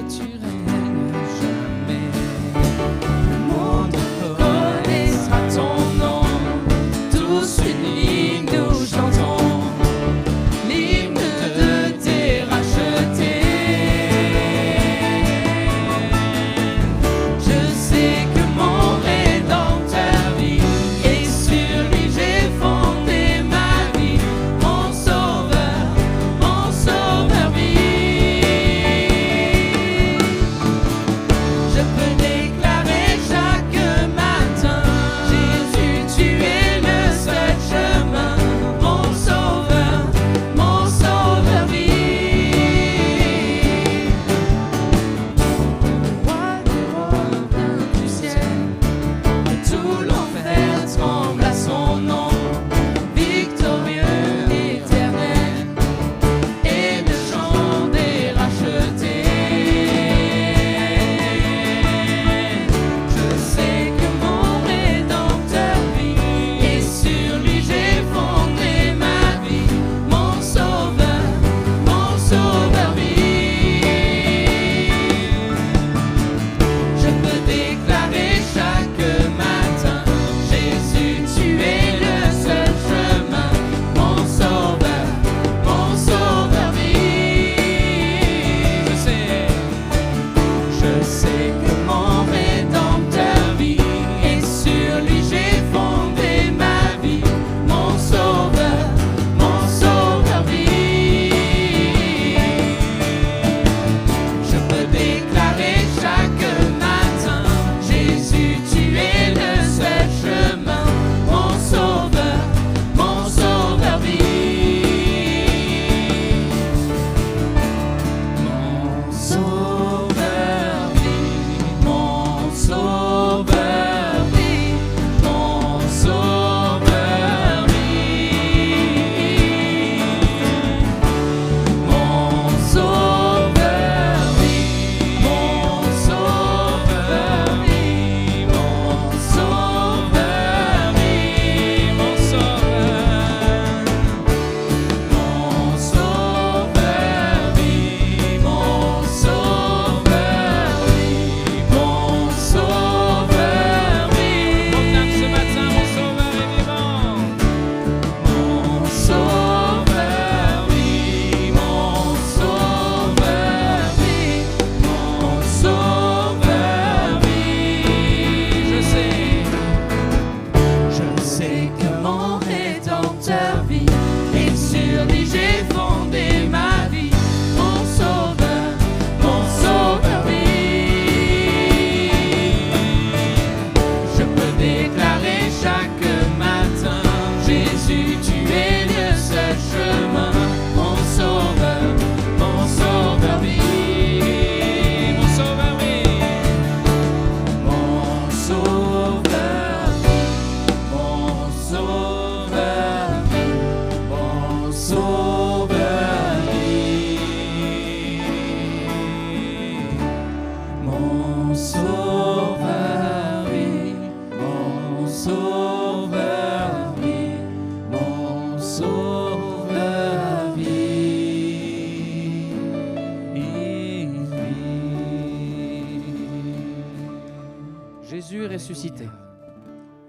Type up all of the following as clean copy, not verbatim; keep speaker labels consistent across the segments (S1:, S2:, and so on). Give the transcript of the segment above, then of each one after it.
S1: tu règnes jamais. Le monde connaîtra ton nom, tous unis nous chantons l'hymne de tes rachetés. Je sais que mon Rédempteur vit et sur lui j'ai fondé ma vie. Mon Sauveur vit. Je peux déclarer chaque matin, Jésus, tu es le seul chemin. Mon Sauveur vit. Roi du ciel, tout l'enfer tremble à son nom, victorieux, éternel, et le chant des rachetés. Je sais que mon Rédempteur vit, et sur lui j'ai fondé ma vie. Mon Sauveur vit. Je peux déclarer chaque matin, Jésus, tu es le seul chemin. Mon Sauveur vit. Je sais que mon Rédempteur vit, et sur lui j'ai fondé ma vie. Mon Sauveur vit. Je peux déclarer chaque matin, Jésus, tu es le seul chemin. Mon Sauveur vit. Mon Sauveur vit. Mon Sauveur vit. Mon Sauveur vit. Mon Sauveur vit. Mon Sauveur vit. Mon Sauveur vit. Mon Sauveur. Mon Sauveur vit. Mon Sauveur vit. Mon Sauveur vit. Proclame ce matin, mon Sauveur est vivant. Mon Sauveur vit. Mon Sauveur vit. Mon Sauveur vit. Je sais que mon Rédempteur vit, et sur lui j'ai fondé ma vie. Mon Sauveur vit. Je peux déclarer chaque matin, Jésus, tu es le seul chemin. Mon Sauveur vit. Mon Sauveur vit. Mon Sauveur vit. Mon Sauveur vit. Mon Sauveur vit. Mon Sauveur vit. Mon Sauveur vit. Mon Sauveur vit. Il vit. Jésus est ressuscité.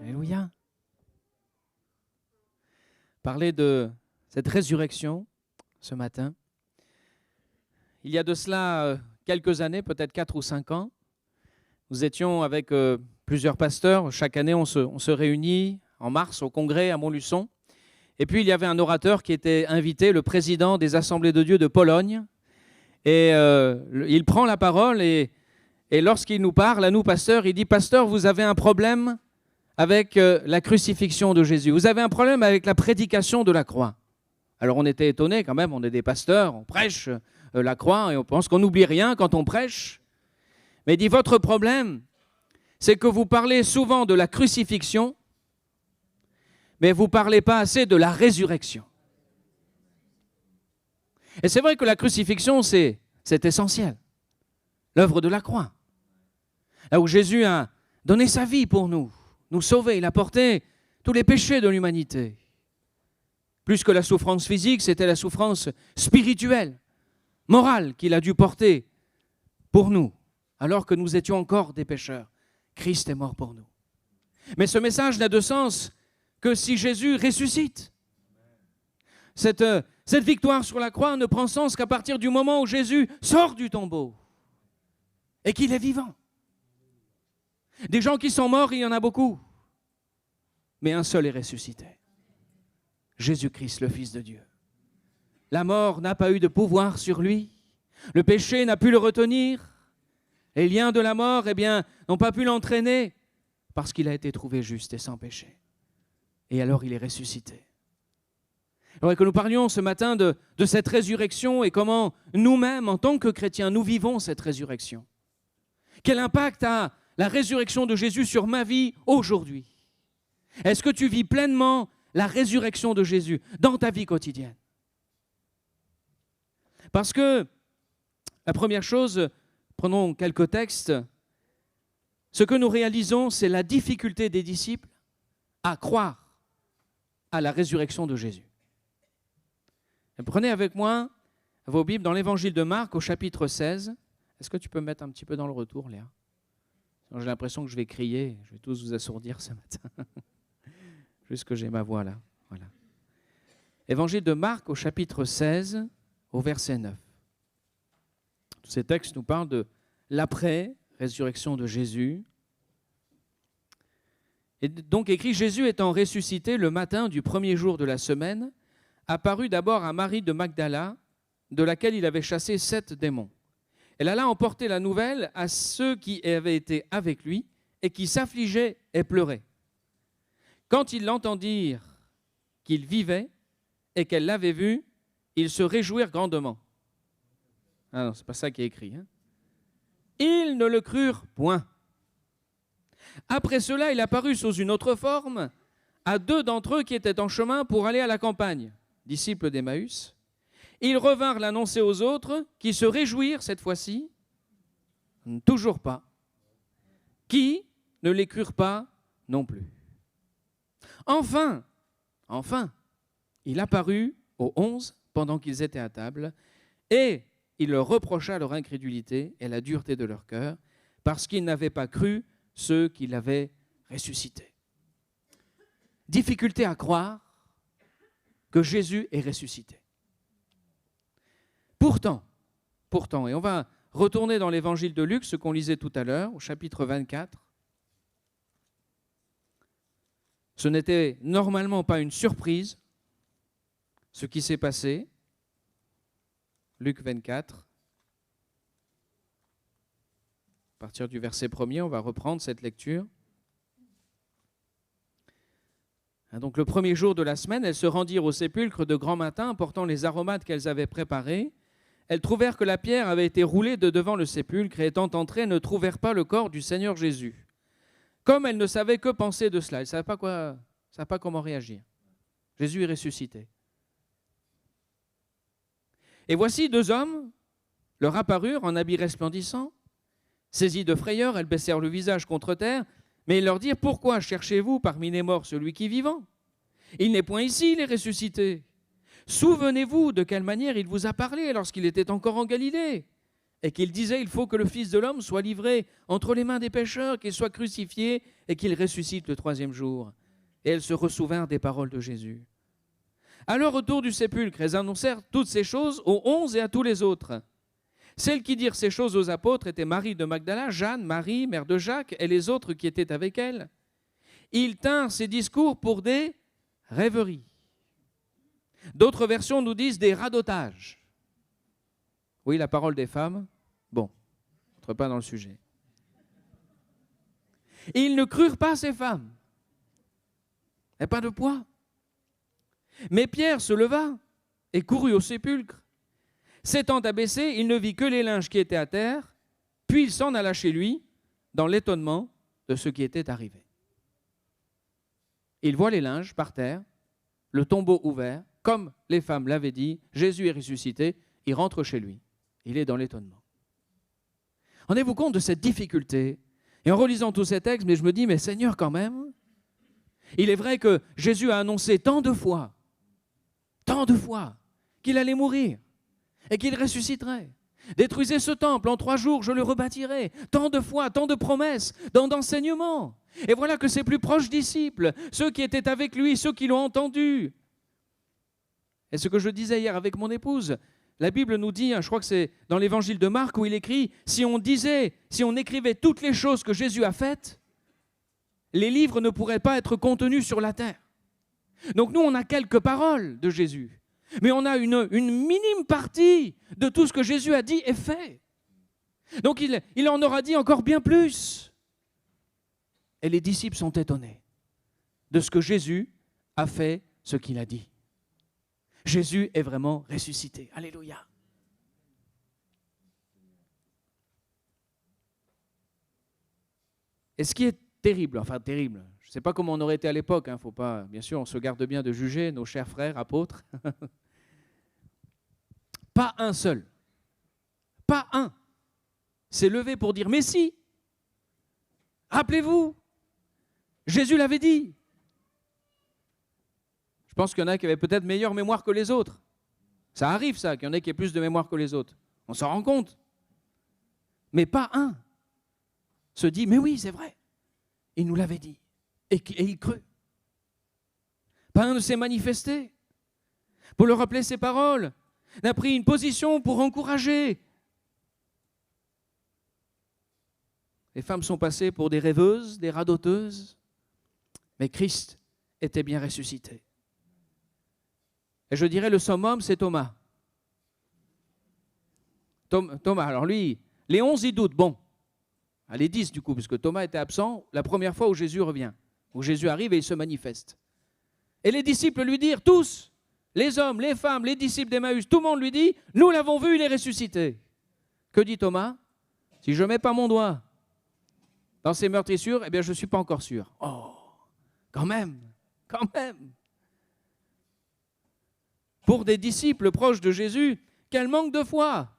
S1: Alléluia. Parler de cette résurrection ce matin. Il y a de cela quelques années, peut-être 4 ou 5 ans, nous étions avec plusieurs pasteurs. Chaque année, on se réunit en mars au congrès à Montluçon. Et puis, il y avait un orateur qui était invité, le président des Assemblées de Dieu de Pologne. Et il prend la parole et lorsqu'il nous parle, à nous pasteurs, il dit « Pasteur, vous avez un problème avec la crucifixion de Jésus. Vous avez un problème avec la prédication de la croix. » Alors on était étonnés quand même, on est des pasteurs, on prêche la croix et on pense qu'on n'oublie rien quand on prêche. Mais il dit « Votre problème, c'est que vous parlez souvent de la crucifixion, mais vous ne parlez pas assez de la résurrection. » Et c'est vrai que la crucifixion, c'est essentiel. L'œuvre de la croix. Là où Jésus a donné sa vie pour nous sauver. Il a porté tous les péchés de l'humanité. Plus que la souffrance physique, c'était la souffrance spirituelle, morale qu'il a dû porter pour nous, alors que nous étions encore des pécheurs. Christ est mort pour nous. Mais ce message n'a de sens que si Jésus ressuscite. Cette victoire sur la croix ne prend sens qu'à partir du moment où Jésus sort du tombeau et qu'il est vivant. Des gens qui sont morts, il y en a beaucoup, mais un seul est ressuscité. Jésus-Christ, le Fils de Dieu. La mort n'a pas eu de pouvoir sur lui. Le péché n'a pu le retenir. Les liens de la mort, n'ont pas pu l'entraîner parce qu'il a été trouvé juste et sans péché. Et alors il est ressuscité. Alors que nous parlions ce matin de cette résurrection et comment nous-mêmes, en tant que chrétiens, nous vivons cette résurrection. Quel impact a la résurrection de Jésus sur ma vie aujourd'hui? Est-ce que tu vis pleinement la résurrection de Jésus dans ta vie quotidienne? Parce que la première chose, prenons quelques textes, ce que nous réalisons, c'est la difficulté des disciples à croire à la résurrection de Jésus. Et prenez avec moi vos Bibles dans l'évangile de Marc au chapitre 16. Est-ce que tu peux me mettre un petit peu dans le retour, Léa? J'ai l'impression que je vais crier, je vais tous vous assourdir ce matin. Juste que j'ai ma voix là. Voilà. Évangile de Marc au chapitre 16, au verset 9. Tous ces textes nous parlent de l'après-résurrection de Jésus. Et donc écrit, Jésus étant ressuscité le matin du premier jour de la semaine, apparut d'abord à Marie de Magdala, de laquelle il avait chassé 7 démons. Elle alla emporter la nouvelle à ceux qui avaient été avec lui et qui s'affligeaient et pleuraient. Quand ils l'entendirent qu'il vivait et qu'elle l'avait vu, ils se réjouirent grandement. Ah non, c'est pas ça qui est écrit. Ils ne le crurent point. Après cela, il apparut sous une autre forme à 2 d'entre eux qui étaient en chemin pour aller à la campagne, disciples d'Emmaüs. Ils revinrent l'annoncer aux autres, qui se réjouirent cette fois-ci, toujours pas, qui ne les crurent pas non plus. Enfin, il apparut aux 11 pendant qu'ils étaient à table, et il leur reprocha leur incrédulité et la dureté de leur cœur, parce qu'ils n'avaient pas cru ceux qui l'avaient ressuscité. Difficulté à croire que Jésus est ressuscité. Pourtant, et on va retourner dans l'évangile de Luc, ce qu'on lisait tout à l'heure, au chapitre 24. Ce n'était normalement pas une surprise, ce qui s'est passé. Luc 24. À partir du verset 1er, on va reprendre cette lecture. Donc le premier jour de la semaine, elles se rendirent au sépulcre de grand matin, portant les aromates qu'elles avaient préparés. Elles trouvèrent que la pierre avait été roulée de devant le sépulcre et étant entrées, ne trouvèrent pas le corps du Seigneur Jésus. Comme elles ne savaient que penser de cela, elles ne savaient pas comment réagir. Jésus est ressuscité. Et voici 2 hommes leur apparurent en habits resplendissants. Saisies de frayeur, elles baissèrent le visage contre terre, mais ils leur dirent, « Pourquoi cherchez-vous parmi les morts celui qui est vivant? Il n'est point ici, il est ressuscité. Souvenez-vous de quelle manière il vous a parlé lorsqu'il était encore en Galilée, et qu'il disait, il faut que le Fils de l'homme soit livré entre les mains des pécheurs, qu'il soit crucifié et qu'il ressuscite le 3e jour. » Et elles se ressouvinrent des paroles de Jésus. Alors, autour du sépulcre, elles annoncèrent toutes ces choses aux 11 et à tous les autres. Celles qui dirent ces choses aux apôtres étaient Marie de Magdala, Jeanne, Marie, mère de Jacques, et les autres qui étaient avec elle. Ils tinrent ces discours pour des rêveries. D'autres versions nous disent des radotages. Oui, la parole des femmes. Bon, on n'entre pas dans le sujet. Ils ne crurent pas ces femmes. Il n'y a pas de poids. Mais Pierre se leva et courut au sépulcre. S'étant abaissé, il ne vit que les linges qui étaient à terre, puis il s'en alla chez lui, dans l'étonnement de ce qui était arrivé. Il voit les linges par terre, le tombeau ouvert, comme les femmes l'avaient dit, Jésus est ressuscité, il rentre chez lui. Il est dans l'étonnement. Rendez-vous compte de cette difficulté? Et en relisant tous ces textes, mais je me dis, mais Seigneur quand même, il est vrai que Jésus a annoncé tant de fois, qu'il allait mourir et qu'il ressusciterait. Détruisez ce temple, en 3 jours je le rebâtirai. Tant de fois, tant de promesses, tant d'enseignements. Et voilà que ses plus proches disciples, ceux qui étaient avec lui, ceux qui l'ont entendu. Et ce que je disais hier avec mon épouse, la Bible nous dit, je crois que c'est dans l'évangile de Marc où il écrit, si on écrivait toutes les choses que Jésus a faites, les livres ne pourraient pas être contenus sur la terre. Donc nous, on a quelques paroles de Jésus, mais on a une minime partie de tout ce que Jésus a dit et fait. Donc il en aura dit encore bien plus. Et les disciples sont étonnés de ce que Jésus a fait, ce qu'il a dit. Jésus est vraiment ressuscité. Alléluia. Et ce qui est terrible, je ne sais pas comment on aurait été à l'époque, faut pas, bien sûr, on se garde bien de juger nos chers frères apôtres. Pas un seul, pas un, s'est levé pour dire, mais si, rappelez-vous, Jésus l'avait dit. Je pense qu'il y en a qui avaient peut-être meilleure mémoire que les autres. Ça arrive ça, qu'il y en ait qui aient plus de mémoire que les autres. On s'en rend compte. Mais pas un se dit, mais oui, c'est vrai, il nous l'avait dit. Et il crut. Pas un ne s'est manifesté pour leur rappeler ses paroles, n'a pris une position pour encourager. Les femmes sont passées pour des rêveuses, des radoteuses, mais Christ était bien ressuscité. Et je dirais le summum, c'est Thomas. Thomas, alors lui, les 11 y doutent, bon, les 10 du coup, puisque Thomas était absent la première fois où Jésus revient, où Jésus arrive et il se manifeste. Et les disciples lui dirent, tous, les hommes, les femmes, les disciples d'Emmaüs, tout le monde lui dit, nous l'avons vu, il est ressuscité. Que dit Thomas? Si je ne mets pas mon doigt dans ces meurtrissures, eh bien je ne suis pas encore sûr. Oh, quand même. Pour des disciples proches de Jésus, quel manque de foi!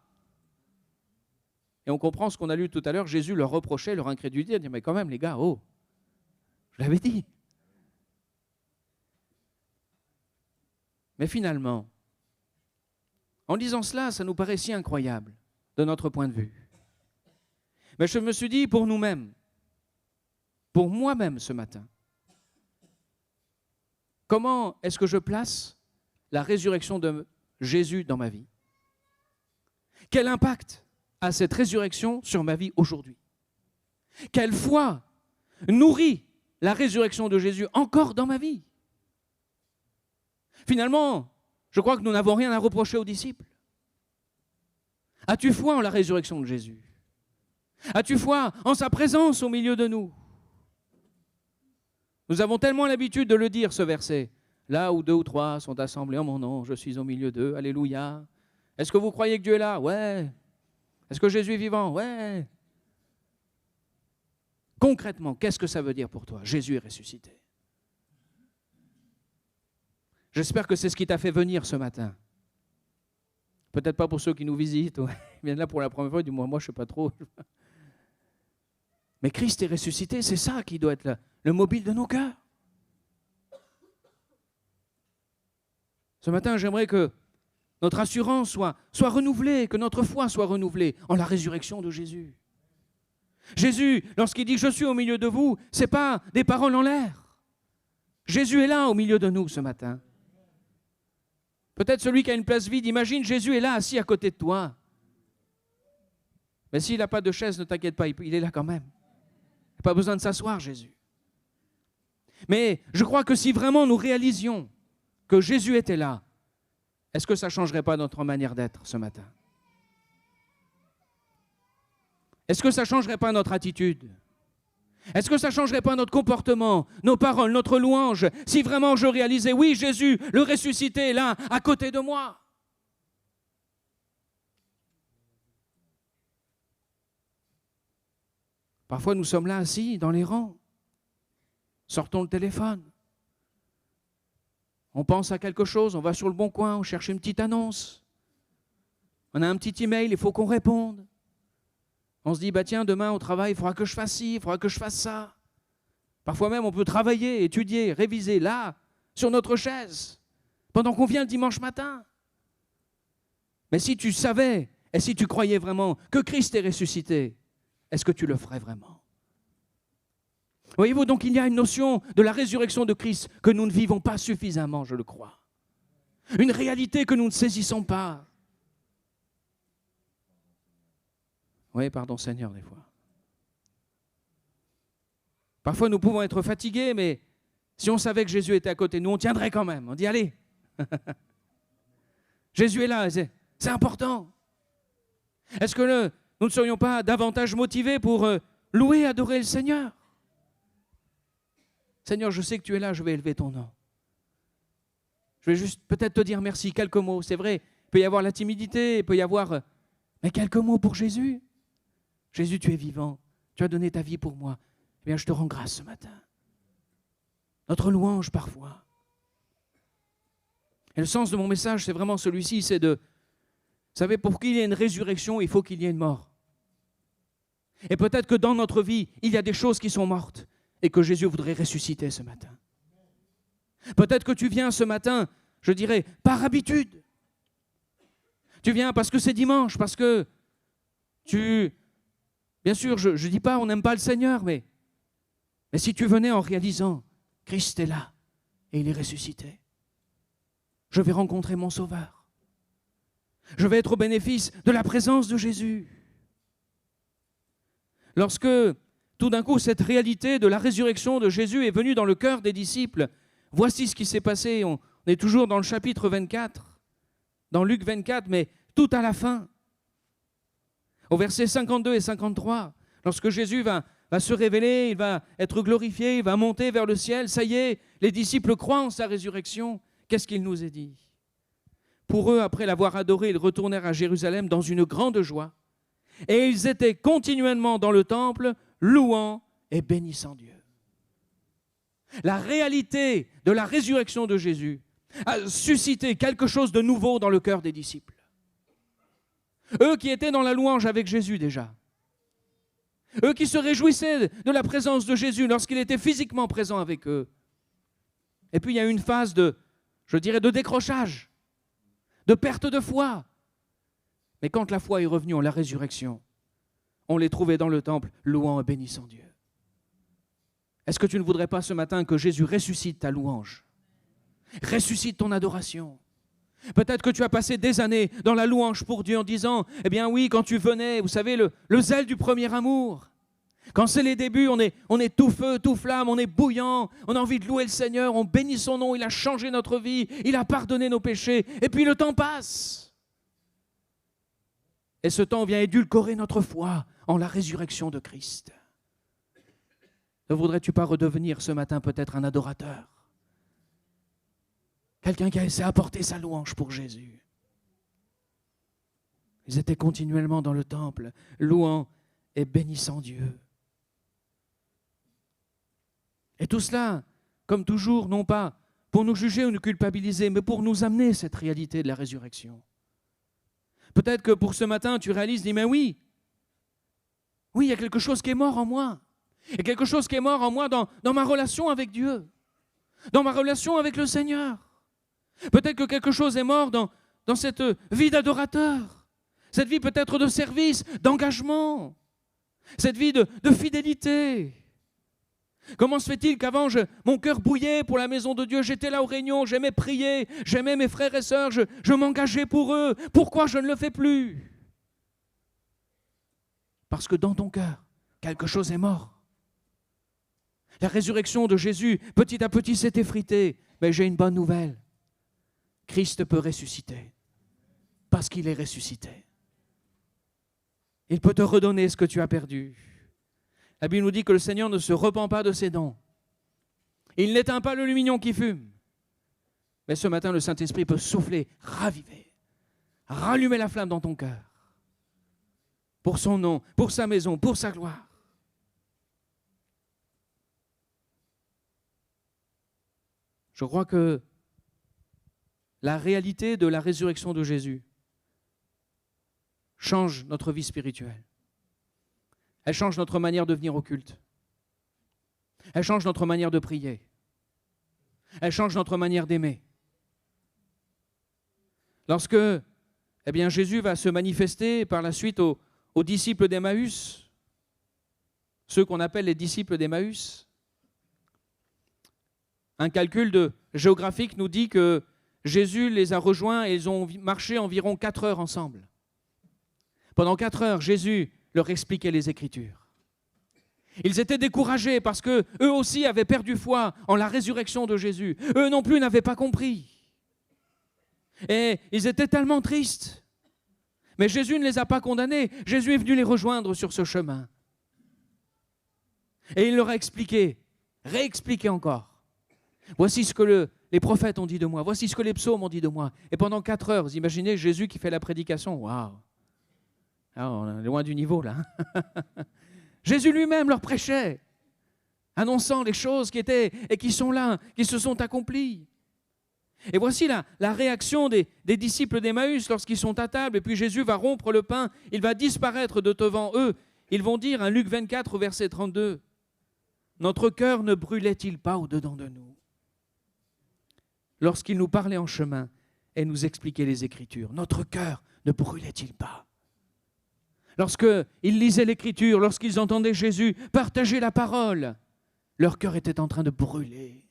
S1: Et on comprend ce qu'on a lu tout à l'heure, Jésus leur reprochait leur incrédulité, dire mais quand même les gars, je l'avais dit. Mais finalement, en disant cela, ça nous paraît si incroyable de notre point de vue. Mais je me suis dit pour nous-mêmes, pour moi-même ce matin, comment est-ce que je place la résurrection de Jésus dans ma vie? Quel impact a cette résurrection sur ma vie aujourd'hui? Quelle foi nourrit la résurrection de Jésus encore dans ma vie? Finalement, je crois que nous n'avons rien à reprocher aux disciples. As-tu foi en la résurrection de Jésus? As-tu foi en sa présence au milieu de nous? Nous avons tellement l'habitude de le dire, ce verset. Là où 2 ou 3 sont assemblés en mon nom, je suis au milieu d'eux. Alléluia. Est-ce que vous croyez que Dieu est là? Ouais. Est-ce que Jésus est vivant? Ouais. Concrètement, qu'est-ce que ça veut dire pour toi? Jésus est ressuscité. J'espère que c'est ce qui t'a fait venir ce matin. Peut-être pas pour ceux qui nous visitent, ils viennent là pour la première fois, du moins moi je ne sais pas trop. Mais Christ est ressuscité, c'est ça qui doit être le mobile de nos cœurs. Ce matin, j'aimerais que notre assurance soit renouvelée, que notre foi soit renouvelée en la résurrection de Jésus. Jésus, lorsqu'il dit « Je suis au milieu de vous », ce n'est pas des paroles en l'air. Jésus est là au milieu de nous ce matin. Peut-être celui qui a une place vide, imagine Jésus est là assis à côté de toi. Mais s'il n'a pas de chaise, ne t'inquiète pas, il est là quand même. Il n'a pas besoin de s'asseoir, Jésus. Mais je crois que si vraiment nous réalisions que Jésus était là, est-ce que ça ne changerait pas notre manière d'être ce matin? Est-ce que ça ne changerait pas notre attitude? Est-ce que ça ne changerait pas notre comportement, nos paroles, notre louange, si vraiment je réalisais, oui, Jésus, le ressuscité, est là, à côté de moi? Parfois, nous sommes là assis dans les rangs. Sortons le téléphone. On pense à quelque chose, on va sur le Bon Coin, on cherche une petite annonce. On a un petit email, il faut qu'on réponde. On se dit, tiens, demain au travail, il faudra que je fasse ci, il faudra que je fasse ça. Parfois même, on peut travailler, étudier, réviser, là, sur notre chaise, pendant qu'on vient le dimanche matin. Mais si tu savais Et si tu croyais vraiment que Christ est ressuscité, est-ce que tu le ferais vraiment? Voyez-vous, donc il y a une notion de la résurrection de Christ que nous ne vivons pas suffisamment, je le crois. Une réalité que nous ne saisissons pas. Oui, pardon Seigneur, des fois. Parfois nous pouvons être fatigués, mais si on savait que Jésus était à côté de nous, on tiendrait quand même. On dit allez, Jésus est là, c'est important. Est-ce que nous ne serions pas davantage motivés pour louer, adorer le Seigneur? Seigneur, je sais que tu es là, je vais élever ton nom. Je vais juste peut-être te dire merci, quelques mots. C'est vrai, il peut y avoir la timidité, il peut y avoir... mais quelques mots pour Jésus. Jésus, tu es vivant, tu as donné ta vie pour moi. Eh bien, je te rends grâce ce matin. Notre louange parfois. Et le sens de mon message, c'est vraiment celui-ci, c'est de... Vous savez, pour qu'il y ait une résurrection, il faut qu'il y ait une mort. Et peut-être que dans notre vie, il y a des choses qui sont mortes et que Jésus voudrait ressusciter ce matin. Peut-être que tu viens ce matin, je dirais, par habitude. Tu viens parce que c'est dimanche, parce que tu... Bien sûr, je ne dis pas on n'aime pas le Seigneur, mais si tu venais en réalisant, Christ est là et il est ressuscité. Je vais rencontrer mon Sauveur. Je vais être au bénéfice de la présence de Jésus. Lorsque, tout d'un coup, cette réalité de la résurrection de Jésus est venue dans le cœur des disciples, voici ce qui s'est passé. On est toujours dans le chapitre 24, dans Luc 24, mais tout à la fin. Au verset 52 et 53, lorsque Jésus va se révéler, il va être glorifié, il va monter vers le ciel, ça y est, les disciples croient en sa résurrection. Qu'est-ce qu'il nous est dit? Pour eux, après l'avoir adoré, ils retournèrent à Jérusalem dans une grande joie. Et ils étaient continuellement dans le temple, louant et bénissant Dieu. La réalité de la résurrection de Jésus a suscité quelque chose de nouveau dans le cœur des disciples. Eux qui étaient dans la louange avec Jésus déjà. Eux qui se réjouissaient de la présence de Jésus lorsqu'il était physiquement présent avec eux. Et puis il y a une phase de décrochage, de perte de foi. Mais quand la foi est revenue en la résurrection, on les trouvait dans le temple louant et bénissant Dieu. Est-ce que tu ne voudrais pas ce matin que Jésus ressuscite ta louange, ressuscite ton adoration? Peut-être que tu as passé des années dans la louange pour Dieu en disant, eh bien oui, quand tu venais, vous savez, le zèle du premier amour. Quand c'est les débuts, on est tout feu, tout flamme, on est bouillant, on a envie de louer le Seigneur, on bénit son nom, il a changé notre vie, il a pardonné nos péchés, et puis le temps passe. Et ce temps vient édulcorer notre foi en la résurrection de Christ. Ne voudrais-tu pas redevenir ce matin peut-être un adorateur? Quelqu'un qui a essayé d'apporter sa louange pour Jésus. Ils étaient continuellement dans le temple, louant et bénissant Dieu. Et tout cela, comme toujours, non pas pour nous juger ou nous culpabiliser, mais pour nous amener cette réalité de la résurrection. Peut-être que pour ce matin, tu réalises, dis, mais oui, il y a quelque chose qui est mort en moi. Il y a quelque chose qui est mort en moi dans ma relation avec Dieu, dans ma relation avec le Seigneur. Peut-être que quelque chose est mort dans cette vie d'adorateur, cette vie peut-être de service, d'engagement, cette vie de fidélité. Comment se fait-il qu'avant, mon cœur bouillait pour la maison de Dieu, j'étais là aux réunions, j'aimais prier, j'aimais mes frères et sœurs, je m'engageais pour eux. Pourquoi je ne le fais plus? Parce que dans ton cœur, quelque chose est mort. La résurrection de Jésus, petit à petit, s'est effritée. Mais j'ai une bonne nouvelle. Christ peut ressusciter parce qu'il est ressuscité. Il peut te redonner ce que tu as perdu. La Bible nous dit que le Seigneur ne se repent pas de ses dons. Il n'éteint pas le lumignon qui fume. Mais ce matin, le Saint-Esprit peut souffler, raviver, rallumer la flamme dans ton cœur. Pour son nom, pour sa maison, pour sa gloire. Je crois que la réalité de la résurrection de Jésus change notre vie spirituelle. Elle change notre manière de venir au culte. Elle change notre manière de prier. Elle change notre manière d'aimer. Lorsque eh bien Jésus va se manifester par la suite aux disciples d'Emmaüs, ceux qu'on appelle les disciples d'Emmaüs. Un calcul géographique nous dit que Jésus les a rejoints et ils ont marché environ 4 heures ensemble. Pendant 4 heures, Jésus leur expliquait les Écritures. Ils étaient découragés parce qu'eux aussi avaient perdu foi en la résurrection de Jésus. Eux non plus n'avaient pas compris. Et ils étaient tellement tristes. Mais Jésus ne les a pas condamnés. Jésus est venu les rejoindre sur ce chemin. Et il leur a expliqué, réexpliqué encore. Voici ce que les prophètes ont dit de moi. Voici ce que les psaumes ont dit de moi. Et pendant 4 heures, vous imaginez Jésus qui fait la prédication. Waouh! Ah, on est loin du niveau là. Jésus lui-même leur prêchait, annonçant les choses qui étaient et qui sont là, qui se sont accomplies. Et voici la réaction des disciples d'Emmaüs lorsqu'ils sont à table, et puis Jésus va rompre le pain, il va disparaître de devant eux. Ils vont dire, Luc 24, verset 32, « Notre cœur ne brûlait-il pas au-dedans de nous ?» Lorsqu'il nous parlait en chemin et nous expliquait les Écritures, notre cœur ne brûlait-il pas? Lorsqu'ils lisaient l'Écriture, lorsqu'ils entendaient Jésus partager la parole, leur cœur était en train de brûler.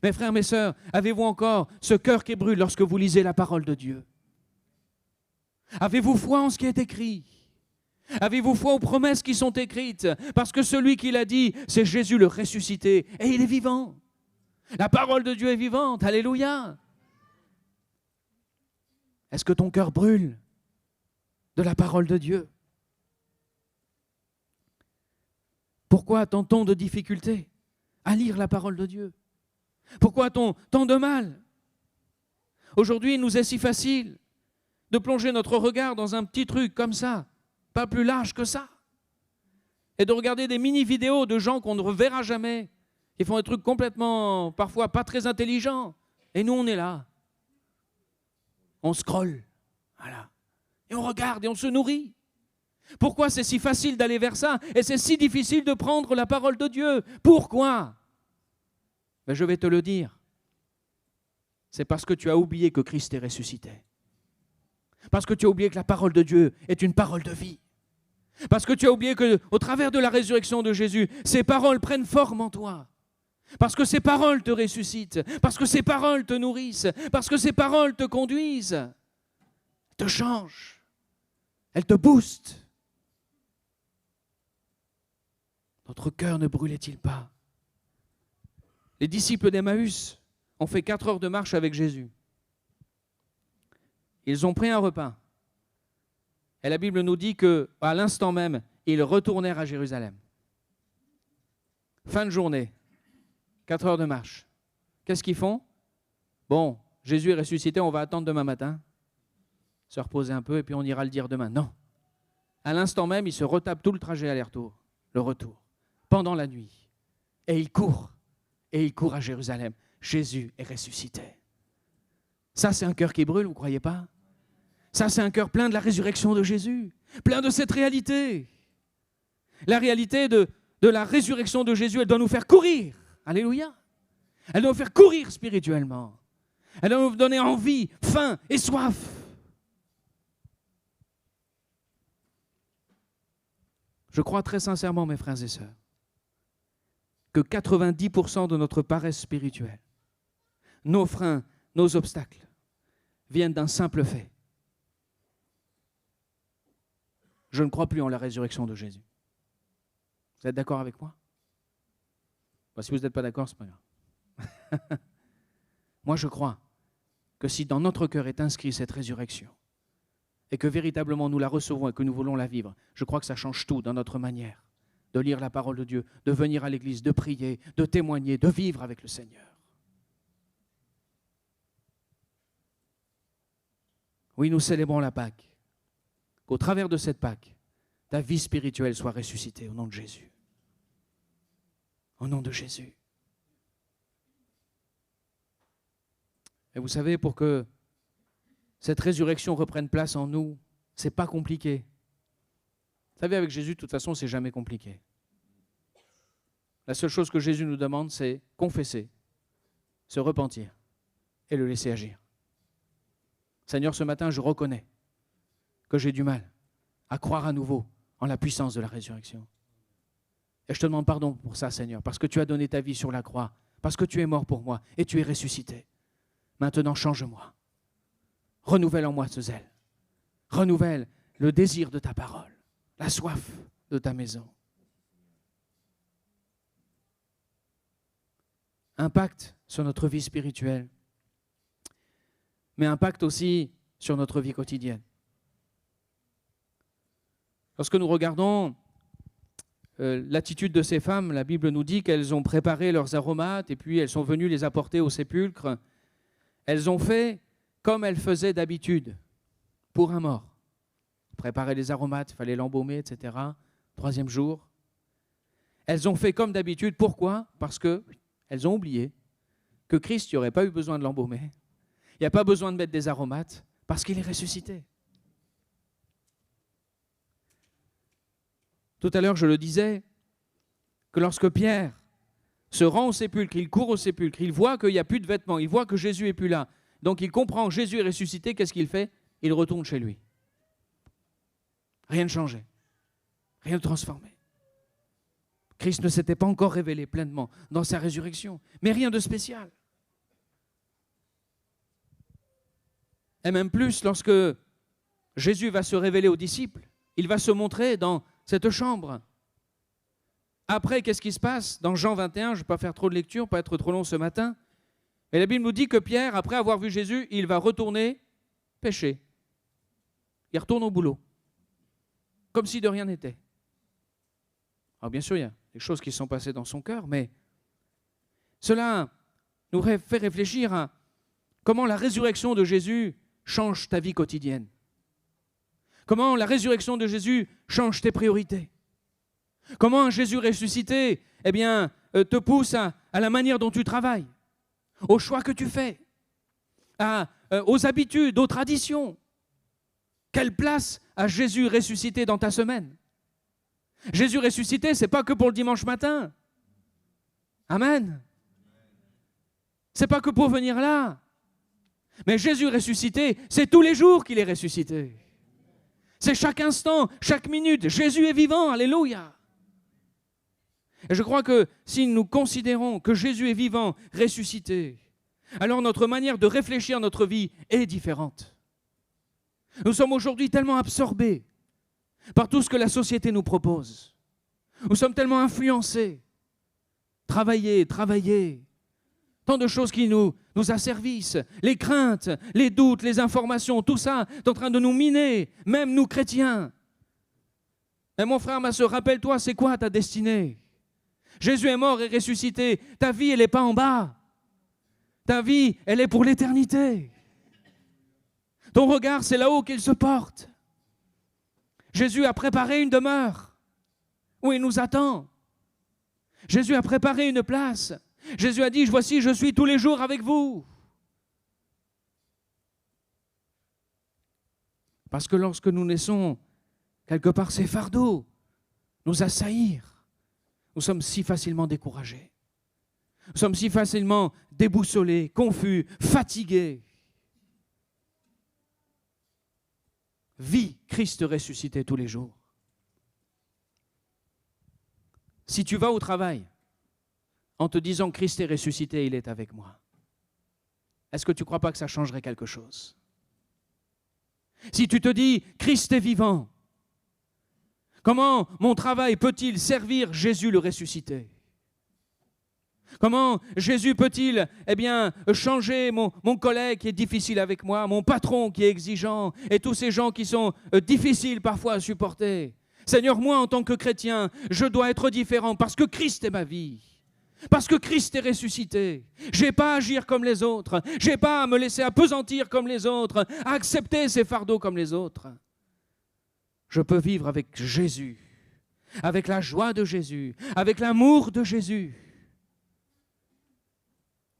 S1: Mes frères, mes sœurs, avez-vous encore ce cœur qui brûle lorsque vous lisez la parole de Dieu? Avez-vous foi en ce qui est écrit? Avez-vous foi aux promesses qui sont écrites? Parce que celui qui l'a dit, c'est Jésus le ressuscité, et il est vivant. La parole de Dieu est vivante, alléluia. Est-ce que ton cœur brûle de la parole de Dieu? Pourquoi a-t-on tant de difficultés à lire la parole de Dieu? Pourquoi a-t-on tant de mal? Aujourd'hui, il nous est si facile de plonger notre regard dans un petit truc comme ça, pas plus large que ça, et de regarder des mini-vidéos de gens qu'on ne reverra jamais, qui font des trucs complètement, parfois pas très intelligents, et nous on est là. On scrolle, voilà, et on regarde et on se nourrit. Pourquoi c'est si facile d'aller vers ça et c'est si difficile de prendre la parole de Dieu? Pourquoi? Mais je vais te le dire. C'est parce que tu as oublié que Christ est ressuscité. Parce que tu as oublié que la parole de Dieu est une parole de vie. Parce que tu as oublié qu'au travers de la résurrection de Jésus, ces paroles prennent forme en toi. Parce que ces paroles te ressuscitent. Parce que ces paroles te nourrissent. Parce que ces paroles te conduisent. Te changent. Elles te boostent. Notre cœur ne brûlait-il pas? Les disciples d'Emmaüs ont fait 4 heures de marche avec Jésus. Ils ont pris un repas. Et la Bible nous dit qu'à l'instant même, ils retournèrent à Jérusalem. Fin de journée, 4 heures de marche. Qu'est-ce qu'ils font? Bon, Jésus est ressuscité, on va attendre demain matin, se reposer un peu et puis on ira le dire demain. Non. À l'instant même, ils se retapent tout le trajet aller-retour, le retour, pendant la nuit. Et ils courent à Jérusalem. Jésus est ressuscité. Ça, c'est un cœur qui brûle, vous ne croyez pas? Ça, c'est un cœur plein de la résurrection de Jésus, plein de cette réalité. La réalité de la résurrection de Jésus, elle doit nous faire courir. Alléluia. Elle doit nous faire courir spirituellement. Elle doit nous donner envie, faim et soif. Je crois très sincèrement, mes frères et sœurs, que 90% de notre paresse spirituelle, nos freins, nos obstacles, viennent d'un simple fait. Je ne crois plus en la résurrection de Jésus. Vous êtes d'accord avec moi? Si vous n'êtes pas d'accord, ce n'est pas grave. Moi, je crois que si dans notre cœur est inscrit cette résurrection, et que véritablement nous la recevons et que nous voulons la vivre, je crois que ça change tout dans notre manière de lire la parole de Dieu, de venir à l'église, de prier, de témoigner, de vivre avec le Seigneur. Oui, nous célébrons la Pâque. Qu'au travers de cette Pâque, ta vie spirituelle soit ressuscitée au nom de Jésus. Au nom de Jésus. Et vous savez, pour que cette résurrection reprenne place en nous, ce n'est pas compliqué. Vous savez, avec Jésus, de toute façon, ce n'est jamais compliqué. La seule chose que Jésus nous demande, c'est confesser, se repentir et le laisser agir. Seigneur, ce matin, je reconnais que j'ai du mal à croire à nouveau en la puissance de la résurrection. Et je te demande pardon pour ça, Seigneur, parce que tu as donné ta vie sur la croix, parce que tu es mort pour moi et tu es ressuscité. Maintenant, change-moi. Renouvelle en moi ce zèle. Renouvelle le désir de ta parole, la soif de ta maison. Impact sur notre vie spirituelle, mais impact aussi sur notre vie quotidienne. Lorsque nous regardons l'attitude de ces femmes, la Bible nous dit qu'elles ont préparé leurs aromates et puis elles sont venues les apporter au sépulcre. Elles ont fait comme elles faisaient d'habitude pour un mort. Préparer les aromates, il fallait l'embaumer, etc. 3e jour. Elles ont fait comme d'habitude. Pourquoi ? Parce qu'elles ont oublié que Christ n'aurait pas eu besoin de l'embaumer. Il n'y a pas besoin de mettre des aromates parce qu'il est ressuscité. Tout à l'heure, je le disais, que lorsque Pierre se rend au sépulcre, il court au sépulcre, il voit qu'il n'y a plus de vêtements, il voit que Jésus n'est plus là. Donc il comprend que Jésus est ressuscité, qu'est-ce qu'il fait ? Il retourne chez lui. Rien de changé, rien de transformé. Christ ne s'était pas encore révélé pleinement dans sa résurrection, mais rien de spécial. Et même plus, lorsque Jésus va se révéler aux disciples, il va se montrer dans cette chambre. Après, qu'est-ce qui se passe ? Dans Jean 21, je ne vais pas faire trop de lecture, pas être trop long ce matin, mais la Bible nous dit que Pierre, après avoir vu Jésus, il va retourner pêcher. Il retourne au boulot, comme si de rien n'était. Alors bien sûr, il y a des choses qui sont passées dans son cœur, mais cela nous fait réfléchir à comment la résurrection de Jésus change ta vie quotidienne. Comment la résurrection de Jésus change tes priorités. Comment un Jésus ressuscité te pousse à la manière dont tu travailles, aux choix que tu fais, aux habitudes, aux traditions. Quelle place a Jésus ressuscité dans ta semaine ? Jésus ressuscité, ce n'est pas que pour le dimanche matin. Amen. Ce n'est pas que pour venir là. Mais Jésus ressuscité, c'est tous les jours qu'il est ressuscité. C'est chaque instant, chaque minute. Jésus est vivant, alléluia. Et je crois que si nous considérons que Jésus est vivant, ressuscité, alors notre manière de réfléchir à notre vie est différente. Nous sommes aujourd'hui tellement absorbés par tout ce que la société nous propose. Nous sommes tellement influencés. Travailler. Tant de choses qui nous asservissent. Les craintes, les doutes, les informations, tout ça est en train de nous miner, même nous chrétiens. Et mon frère, ma soeur, rappelle-toi, c'est quoi ta destinée ? Jésus est mort et ressuscité. Ta vie, elle n'est pas en bas. Ta vie, elle est pour l'éternité. Ton regard, c'est là-haut qu'il se porte. Jésus a préparé une demeure où il nous attend. Jésus a préparé une place. Jésus a dit, voici, je suis tous les jours avec vous. Parce que lorsque nous naissons, quelque part, ces fardeaux nous assaillir. Nous sommes si facilement découragés. Nous sommes si facilement déboussolés, confus, fatigués. Vis Christ ressuscité tous les jours. Si tu vas au travail en te disant Christ est ressuscité, il est avec moi, est-ce que tu ne crois pas que ça changerait quelque chose ? Si tu te dis Christ est vivant, comment mon travail peut-il servir Jésus le ressuscité ? Comment Jésus peut-il changer mon collègue qui est difficile avec moi, mon patron qui est exigeant et tous ces gens qui sont difficiles parfois à supporter ? Seigneur, moi en tant que chrétien, je dois être différent parce que Christ est ma vie. Parce que Christ est ressuscité. Je n'ai pas à agir comme les autres. Je n'ai pas à me laisser appesantir comme les autres, à accepter ces fardeaux comme les autres. Je peux vivre avec Jésus, avec la joie de Jésus, avec l'amour de Jésus.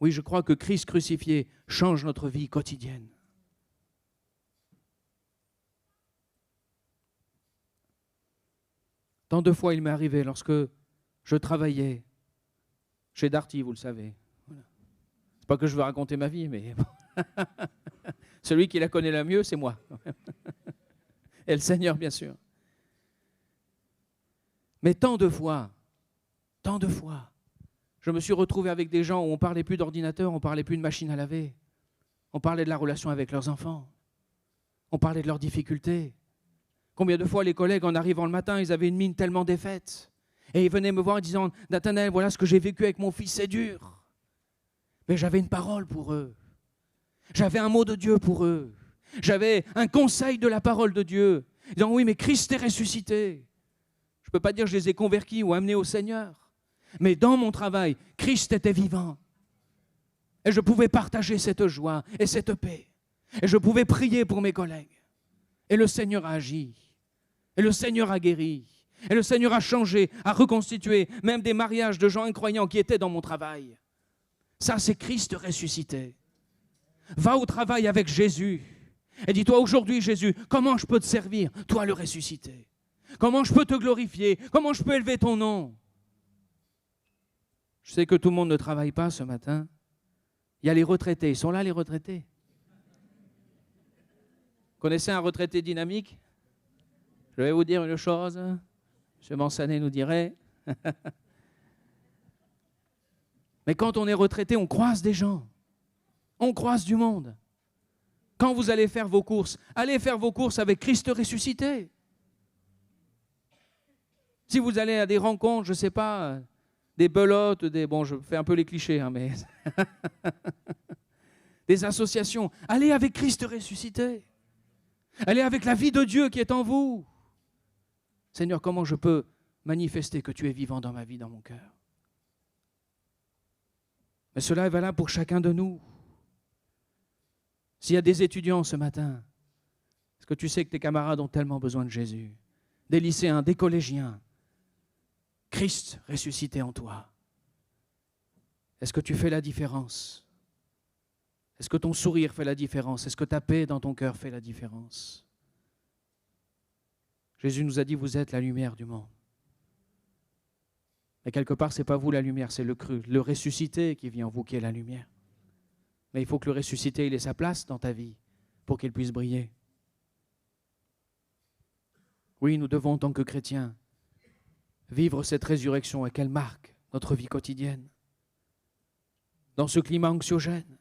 S1: Oui, je crois que Christ crucifié change notre vie quotidienne. Tant de fois il m'est arrivé lorsque je travaillais chez Darty, vous le savez. Voilà. C'est pas que je veux raconter ma vie, mais celui qui la connaît le mieux, c'est moi. Et le Seigneur, bien sûr. Mais tant de fois, je me suis retrouvé avec des gens où on ne parlait plus d'ordinateur, on ne parlait plus de machine à laver. On parlait de la relation avec leurs enfants. On parlait de leurs difficultés. Combien de fois les collègues, en arrivant le matin, ils avaient une mine tellement défaite. Et ils venaient me voir en disant « Nathanaël, voilà ce que j'ai vécu avec mon fils, c'est dur. » Mais j'avais une parole pour eux. J'avais un mot de Dieu pour eux. J'avais un conseil de la parole de Dieu. Disant « Oui, mais Christ est ressuscité. » Je ne peux pas dire que je les ai convertis ou amenés au Seigneur. Mais dans mon travail, Christ était vivant. Et je pouvais partager cette joie et cette paix. Et je pouvais prier pour mes collègues. Et le Seigneur a agi. Et le Seigneur a guéri. Et le Seigneur a changé, a reconstitué même des mariages de gens incroyants qui étaient dans mon travail. Ça, c'est Christ ressuscité. Va au travail avec Jésus. Et dis-toi aujourd'hui, Jésus, comment je peux te servir, toi le ressuscité? Comment je peux te glorifier? Comment je peux élever ton nom? Je sais que tout le monde ne travaille pas ce matin. Il y a les retraités. Ils sont là, les retraités. Vous connaissez un retraité dynamique? Je vais vous dire une chose. M. Mansanet nous dirait. Mais quand on est retraité, on croise des gens. On croise du monde. Quand vous allez faire vos courses avec Christ ressuscité. Si vous allez à des rencontres, je ne sais pas, des belotes, bon, je fais un peu les clichés, hein, mais des associations, allez avec Christ ressuscité. Allez avec la vie de Dieu qui est en vous. Seigneur, comment je peux manifester que tu es vivant dans ma vie, dans mon cœur? Mais cela est valable pour chacun de nous. S'il y a des étudiants ce matin, est-ce que tu sais que tes camarades ont tellement besoin de Jésus? Des lycéens, des collégiens. Christ ressuscité en toi. Est-ce que tu fais la différence? Est-ce que ton sourire fait la différence? Est-ce que ta paix dans ton cœur fait la différence? Jésus nous a dit, vous êtes la lumière du monde. Mais quelque part, ce n'est pas vous la lumière, c'est le cru, le ressuscité qui vit en vous qui est la lumière. Mais il faut que le ressuscité il ait sa place dans ta vie pour qu'il puisse briller. Oui, nous devons en tant que chrétiens vivre cette résurrection et qu'elle marque notre vie quotidienne. Dans ce climat anxiogène,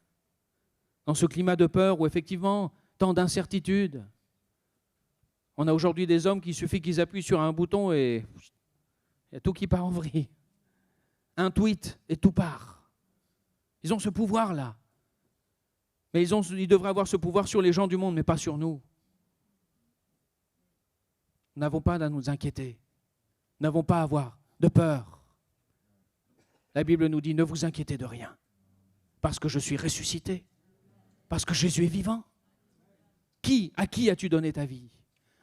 S1: dans ce climat de peur où effectivement, tant d'incertitudes. On a aujourd'hui des hommes qui suffit qu'ils appuient sur un bouton et il y a tout qui part en vrille. Un tweet et tout part. Ils ont ce pouvoir-là. Mais ils devraient avoir ce pouvoir sur les gens du monde, mais pas sur nous. Nous n'avons pas à nous inquiéter. Nous n'avons pas à avoir de peur. La Bible nous dit, ne vous inquiétez de rien, parce que je suis ressuscité, parce que Jésus est vivant. À qui as-tu donné ta vie?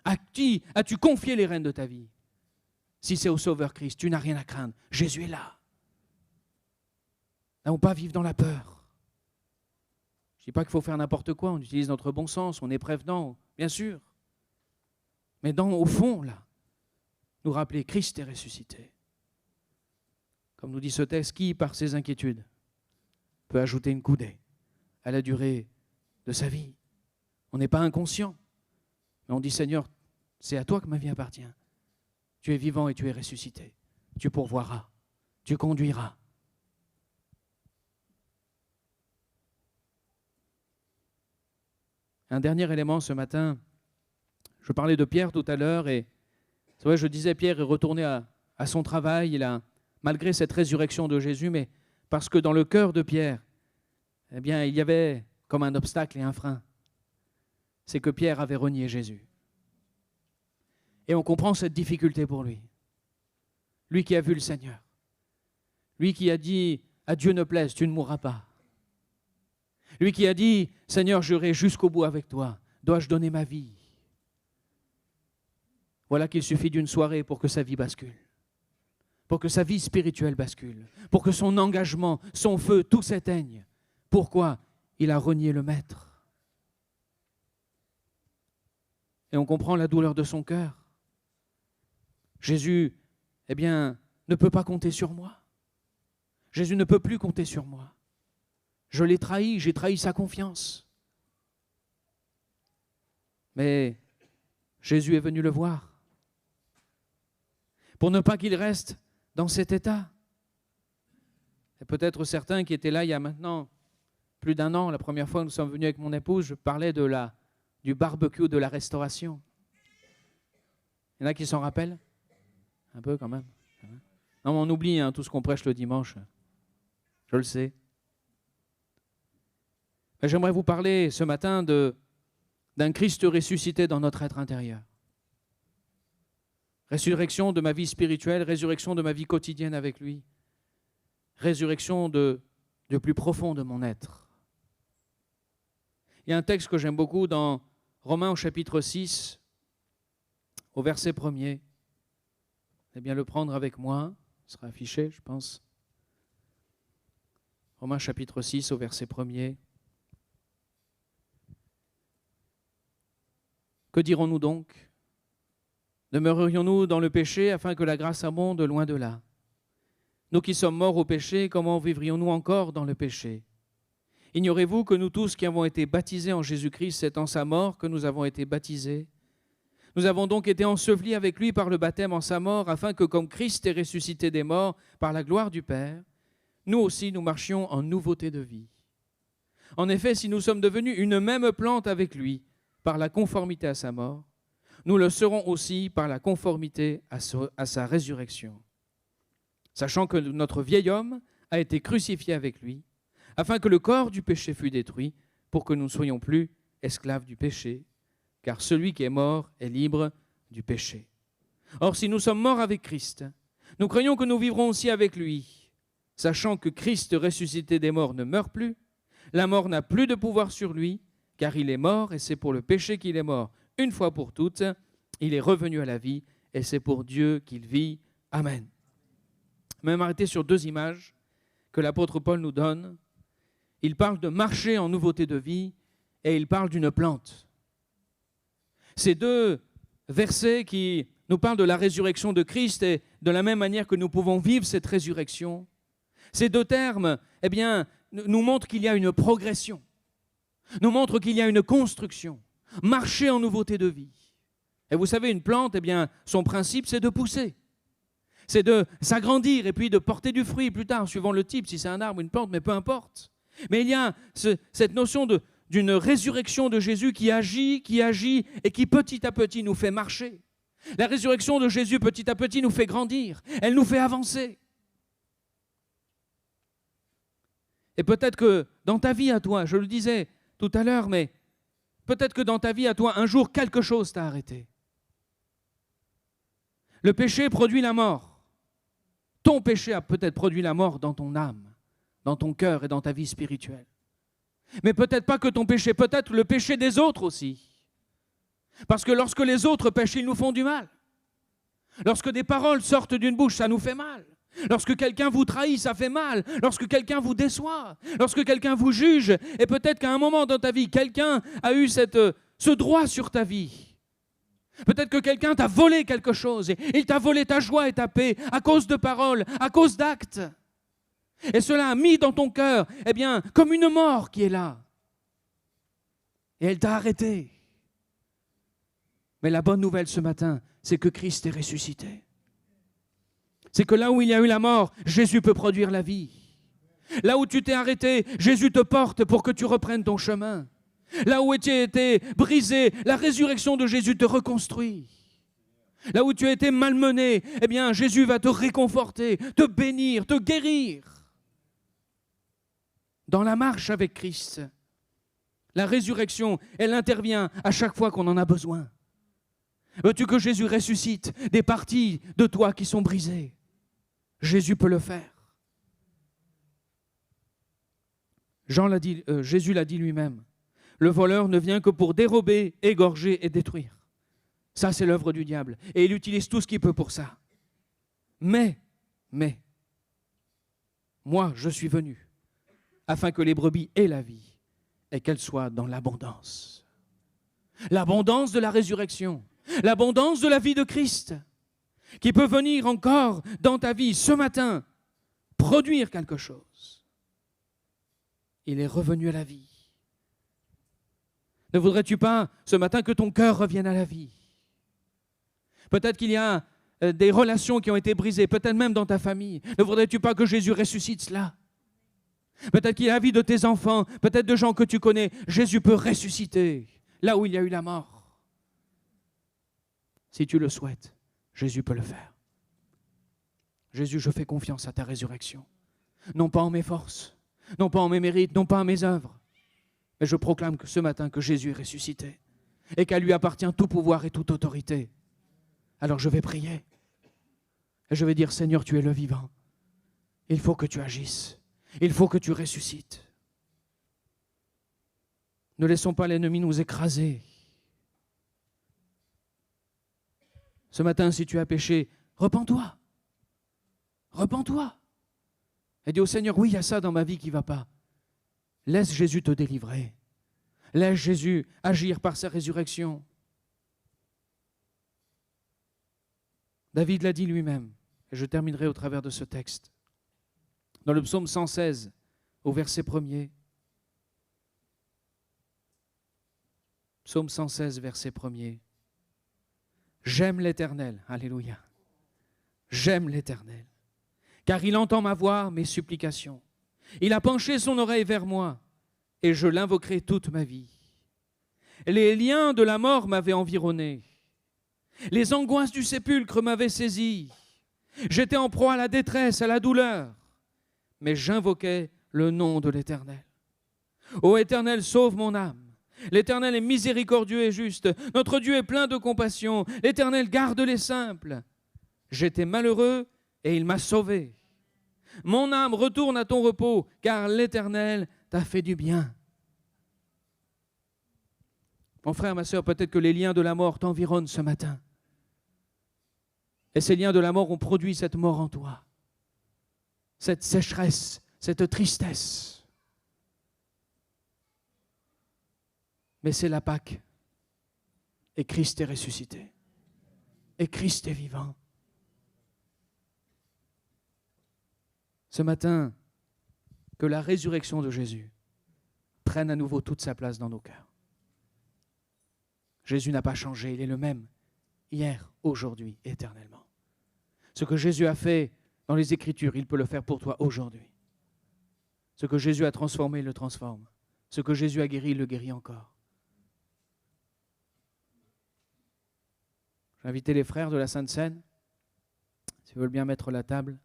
S1: À qui as-tu confié les rênes de ta vie? Si c'est au Sauveur Christ, tu n'as rien à craindre. Jésus est là. Nous n'avons pas à vivre dans la peur. Je ne dis pas qu'il faut faire n'importe quoi, on utilise notre bon sens, on est prévenant, bien sûr. Mais au fond, là, nous rappeler Christ est ressuscité. Comme nous dit ce texte, qui, par ses inquiétudes, peut ajouter une coudée à la durée de sa vie? On n'est pas inconscient, mais on dit, Seigneur, c'est à toi que ma vie appartient. Tu es vivant et tu es ressuscité. Tu pourvoiras, tu conduiras. Un dernier élément ce matin, je parlais de Pierre tout à l'heure et c'est vrai, je disais Pierre est retourné à son travail, malgré cette résurrection de Jésus, mais parce que dans le cœur de Pierre, eh bien, il y avait comme un obstacle et un frein. C'est que Pierre avait renié Jésus. Et on comprend cette difficulté pour lui. Lui qui a vu le Seigneur. Lui qui a dit, à Dieu ne plaise, tu ne mourras pas. Lui qui a dit, Seigneur, j'irai jusqu'au bout avec toi. Dois-je donner ma vie? Voilà qu'il suffit d'une soirée pour que sa vie bascule. Pour que sa vie spirituelle bascule. Pour que son engagement, son feu, tout s'éteigne. Pourquoi? Il a renié le Maître. Et on comprend la douleur de son cœur. Jésus, eh bien, ne peut pas compter sur moi. Jésus ne peut plus compter sur moi. Je l'ai trahi, j'ai trahi sa confiance. Mais Jésus est venu le voir, pour ne pas qu'il reste dans cet état. Et peut-être certains qui étaient là il y a maintenant plus d'un an, la première fois que nous sommes venus avec mon épouse, je parlais du barbecue de la restauration. Il y en a qui s'en rappellent? Un peu quand même. Non, mais on oublie tout ce qu'on prêche le dimanche. Je le sais. Mais j'aimerais vous parler ce matin d'un Christ ressuscité dans notre être intérieur. Résurrection de ma vie spirituelle, résurrection de ma vie quotidienne avec lui, résurrection du plus profond de mon être. Il y a un texte que j'aime beaucoup dans Romains au chapitre 6, au verset 1er. Eh bien, le prendre avec moi, il sera affiché, je pense. Romains chapitre 6, au verset 1er. Que dirons-nous donc? Demeurerions-nous dans le péché afin que la grâce abonde? Loin de là. Nous qui sommes morts au péché, comment vivrions-nous encore dans le péché? Ignorez-vous que nous tous qui avons été baptisés en Jésus-Christ, c'est en sa mort que nous avons été baptisés? Nous avons donc été ensevelis avec lui par le baptême en sa mort, afin que comme Christ est ressuscité des morts par la gloire du Père, nous aussi nous marchions en nouveauté de vie. En effet, si nous sommes devenus une même plante avec lui, par la conformité à sa mort, nous le serons aussi par la conformité à sa résurrection. Sachant que notre vieil homme a été crucifié avec lui, afin que le corps du péché fût détruit, pour que nous ne soyons plus esclaves du péché, car celui qui est mort est libre du péché. Or, si nous sommes morts avec Christ, nous croyons que nous vivrons aussi avec lui, sachant que Christ ressuscité des morts ne meurt plus, la mort n'a plus de pouvoir sur lui, car il est mort, et c'est pour le péché qu'il est mort, une fois pour toutes. Il est revenu à la vie, et c'est pour Dieu qu'il vit. Amen. Même arrêter sur deux images que l'apôtre Paul nous donne. Il parle de marcher en nouveauté de vie, et il parle d'une plante. Ces deux versets qui nous parlent de la résurrection de Christ, et de la même manière que nous pouvons vivre cette résurrection, ces deux termes, eh bien, nous montrent qu'il y a une progression, nous montrent qu'il y a une construction, marcher en nouveauté de vie. Et vous savez, une plante, eh bien, son principe, c'est de pousser, c'est de s'agrandir et puis de porter du fruit plus tard, suivant le type, si c'est un arbre ou une plante, mais peu importe. Mais il y a cette notion d'une résurrection de Jésus qui agit et qui petit à petit nous fait marcher. La résurrection de Jésus petit à petit nous fait grandir, elle nous fait avancer. Et peut-être que dans ta vie à toi, je le disais tout à l'heure, mais peut-être que dans ta vie à toi, un jour, quelque chose t'a arrêté. Le péché produit la mort. Ton péché a peut-être produit la mort dans ton âme, dans ton cœur et dans ta vie spirituelle. Mais peut-être pas que ton péché, peut-être le péché des autres aussi. Parce que lorsque les autres pêchent, ils nous font du mal. Lorsque des paroles sortent d'une bouche, ça nous fait mal. Lorsque quelqu'un vous trahit, ça fait mal. Lorsque quelqu'un vous déçoit, lorsque quelqu'un vous juge, et peut-être qu'à un moment dans ta vie, quelqu'un a eu ce droit sur ta vie. Peut-être que quelqu'un t'a volé quelque chose, et il t'a volé ta joie et ta paix à cause de paroles, à cause d'actes. Et cela a mis dans ton cœur, eh bien, comme une mort qui est là. Et elle t'a arrêté. Mais la bonne nouvelle ce matin, c'est que Christ est ressuscité. C'est que là où il y a eu la mort, Jésus peut produire la vie. Là où tu t'es arrêté, Jésus te porte pour que tu reprennes ton chemin. Là où tu as été brisé, la résurrection de Jésus te reconstruit. Là où tu as été malmené, eh bien, Jésus va te réconforter, te bénir, te guérir. Dans la marche avec Christ, la résurrection, elle intervient à chaque fois qu'on en a besoin. Veux-tu que Jésus ressuscite des parties de toi qui sont brisées? Jésus peut le faire. Jésus l'a dit lui-même. Le voleur ne vient que pour dérober, égorger et détruire. Ça, c'est l'œuvre du diable. Et il utilise tout ce qu'il peut pour ça. Mais, moi, je suis venu afin que les brebis aient la vie et qu'elles soient dans l'abondance. L'abondance de la résurrection, l'abondance de la vie de Christ, qui peut venir encore dans ta vie ce matin, produire quelque chose. Il est revenu à la vie. Ne voudrais-tu pas ce matin que ton cœur revienne à la vie? Peut-être qu'il y a des relations qui ont été brisées, peut-être même dans ta famille. Ne voudrais-tu pas que Jésus ressuscite cela? Peut-être qu'il y a la vie de tes enfants, peut-être de gens que tu connais. Jésus peut ressusciter là où il y a eu la mort. Si tu le souhaites, Jésus peut le faire. Jésus, je fais confiance à ta résurrection. Non pas en mes forces, non pas en mes mérites, non pas en mes œuvres. Mais je proclame que ce matin que Jésus est ressuscité et qu'à lui appartient tout pouvoir et toute autorité. Alors je vais prier et je vais dire, Seigneur, tu es le vivant. Il faut que tu agisses. Il faut que tu ressuscites. Ne laissons pas l'ennemi nous écraser. Ce matin, si tu as péché, repens-toi. Repens-toi. Et dis au Seigneur, oui, il y a ça dans ma vie qui ne va pas. Laisse Jésus te délivrer. Laisse Jésus agir par sa résurrection. David l'a dit lui-même, et je terminerai au travers de ce texte. Dans le psaume 116, au verset 1er. Psaume 116, verset 1er. J'aime l'Éternel, alléluia. J'aime l'Éternel, car il entend ma voix, mes supplications. Il a penché son oreille vers moi, et je l'invoquerai toute ma vie. Les liens de la mort m'avaient environné. Les angoisses du sépulcre m'avaient saisi. J'étais en proie à la détresse, à la douleur, mais j'invoquais le nom de l'Éternel. Ô Éternel, sauve mon âme. L'Éternel est miséricordieux et juste. Notre Dieu est plein de compassion. L'Éternel garde les simples. J'étais malheureux et il m'a sauvé. Mon âme retourne à ton repos, car l'Éternel t'a fait du bien. Mon frère, ma sœur, peut-être que les liens de la mort t'environnent ce matin. Et ces liens de la mort ont produit cette mort en toi. Cette sécheresse, cette tristesse. Mais c'est la Pâque. Et Christ est ressuscité. Et Christ est vivant. Ce matin, que la résurrection de Jésus prenne à nouveau toute sa place dans nos cœurs. Jésus n'a pas changé, il est le même, hier, aujourd'hui, éternellement. Ce que Jésus a fait dans les Écritures, il peut le faire pour toi aujourd'hui. Ce que Jésus a transformé, il le transforme. Ce que Jésus a guéri, il le guérit encore. J'ai invité les frères de la Sainte Seine, s'ils veulent bien mettre la table.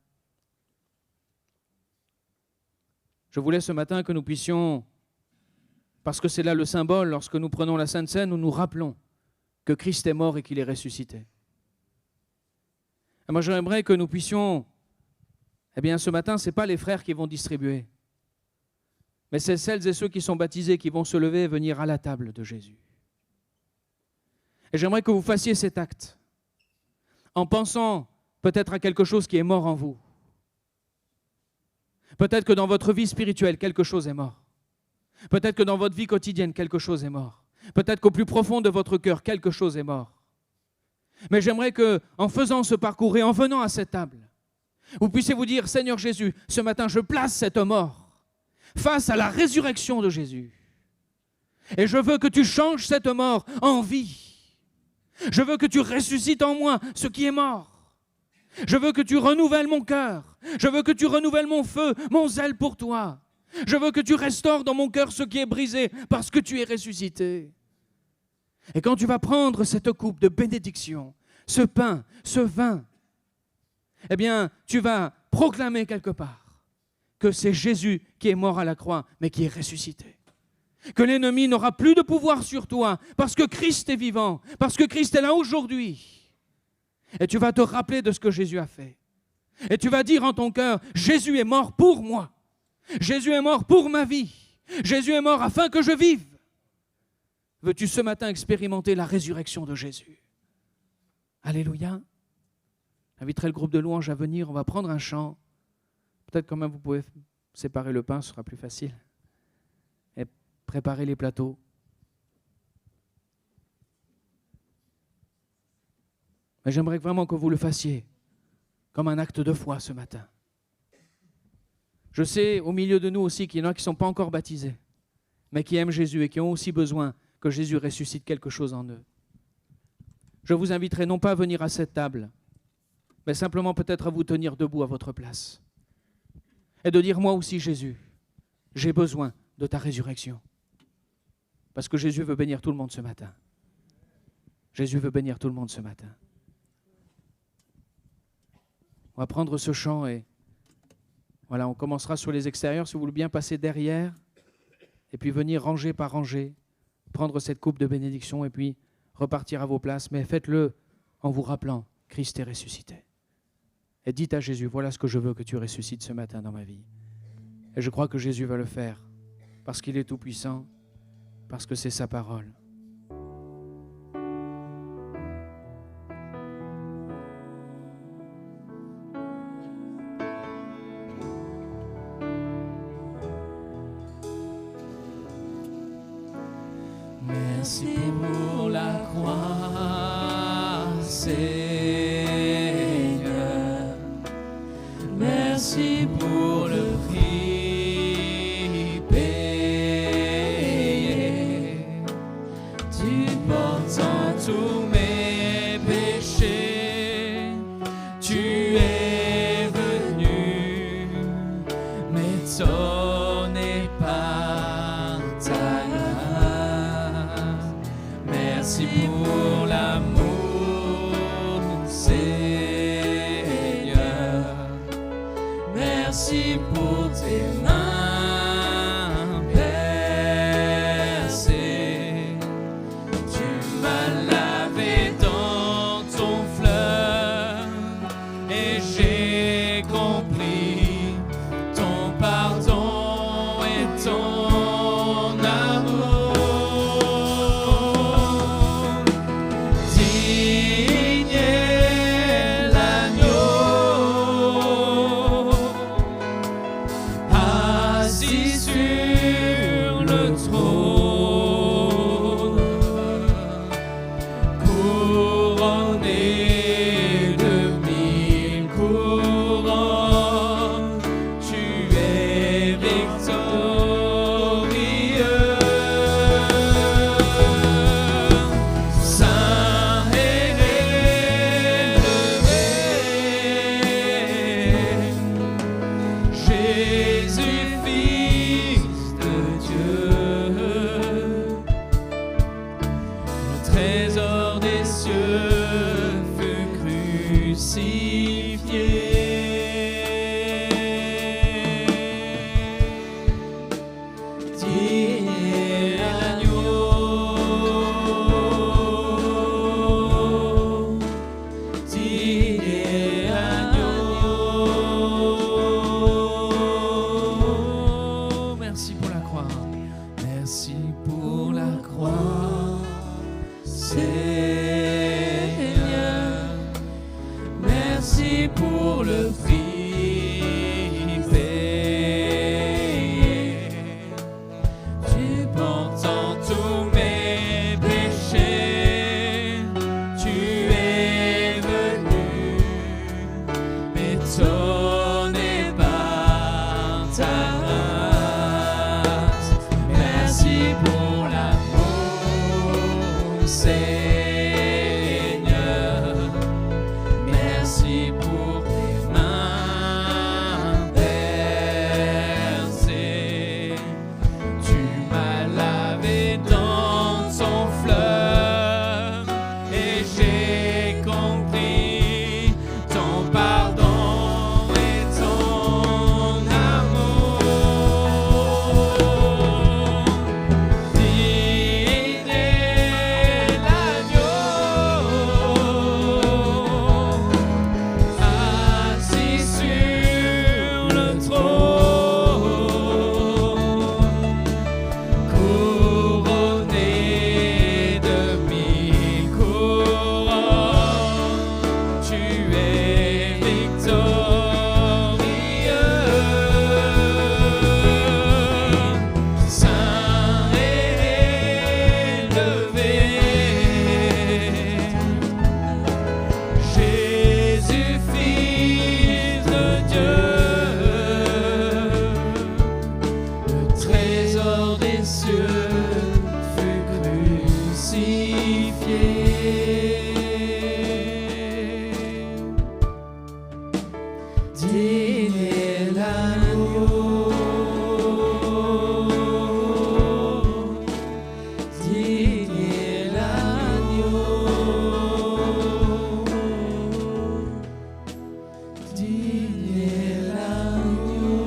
S1: Je voulais ce matin que nous puissions, parce que c'est là le symbole, lorsque nous prenons la Sainte Seine, nous nous rappelons que Christ est mort et qu'il est ressuscité. Et moi, j'aimerais que nous puissions, eh bien, ce matin, ce n'est pas les frères qui vont distribuer, mais c'est celles et ceux qui sont baptisés qui vont se lever et venir à la table de Jésus. Et j'aimerais que vous fassiez cet acte en pensant peut-être à quelque chose qui est mort en vous. Peut-être que dans votre vie spirituelle, quelque chose est mort. Peut-être que dans votre vie quotidienne, quelque chose est mort. Peut-être qu'au plus profond de votre cœur, quelque chose est mort. Mais j'aimerais qu'en faisant ce parcours et en venant à cette table, vous puissiez vous dire, Seigneur Jésus, ce matin, je place cette mort face à la résurrection de Jésus. Et je veux que tu changes cette mort en vie. Je veux que tu ressuscites en moi ce qui est mort. Je veux que tu renouvelles mon cœur. Je veux que tu renouvelles mon feu, mon zèle pour toi. Je veux que tu restaures dans mon cœur ce qui est brisé parce que tu es ressuscité. Et quand tu vas prendre cette coupe de bénédiction, ce pain, ce vin, eh bien, tu vas proclamer quelque part que c'est Jésus qui est mort à la croix, mais qui est ressuscité. Que l'ennemi n'aura plus de pouvoir sur toi parce que Christ est vivant, parce que Christ est là aujourd'hui. Et tu vas te rappeler de ce que Jésus a fait. Et tu vas dire en ton cœur, Jésus est mort pour moi. Jésus est mort pour ma vie. Jésus est mort afin que je vive. Veux-tu ce matin expérimenter la résurrection de Jésus? Alléluia. J'inviterai le groupe de louanges à venir. On va prendre un chant. Peut-être quand même vous pouvez séparer le pain, ce sera plus facile. Et préparer les plateaux. Mais j'aimerais vraiment que vous le fassiez comme un acte de foi ce matin. Je sais au milieu de nous aussi qu'il y en a qui ne sont pas encore baptisés, mais qui aiment Jésus et qui ont aussi besoin que Jésus ressuscite quelque chose en eux. je vous inviterai non pas à venir à cette table, mais simplement peut-être à vous tenir debout à votre place. Et de dire, moi aussi Jésus, j'ai besoin de ta résurrection. Parce que Jésus veut bénir tout le monde ce matin. Jésus veut bénir tout le monde ce matin. On va prendre ce chant et voilà, on commencera sur les extérieurs. Si vous voulez bien passer derrière et puis venir rangée par rangée, prendre cette coupe de bénédiction et puis repartir à vos places. Mais faites-le en vous rappelant, Christ est ressuscité. Et dites à Jésus, voilà ce que je veux que tu ressuscites ce matin dans ma vie. Et je crois que Jésus va le faire parce qu'il est tout-puissant, parce que c'est sa parole.
S2: Merci pour la croix, Seigneur. Merci pour le prix payé. Tu portes en tous mes péchés. Tu es venu m'étonner par ta grâce. Merci pour l'amour, Seigneur. Merci pour tes mains percées. Tu m'as lavé dans ton fleuve et j'ai compris ton pardon et ton amour. Digne est l'agneau. Digne est l'agneau, digne est l'agneau, digne est l'agneau,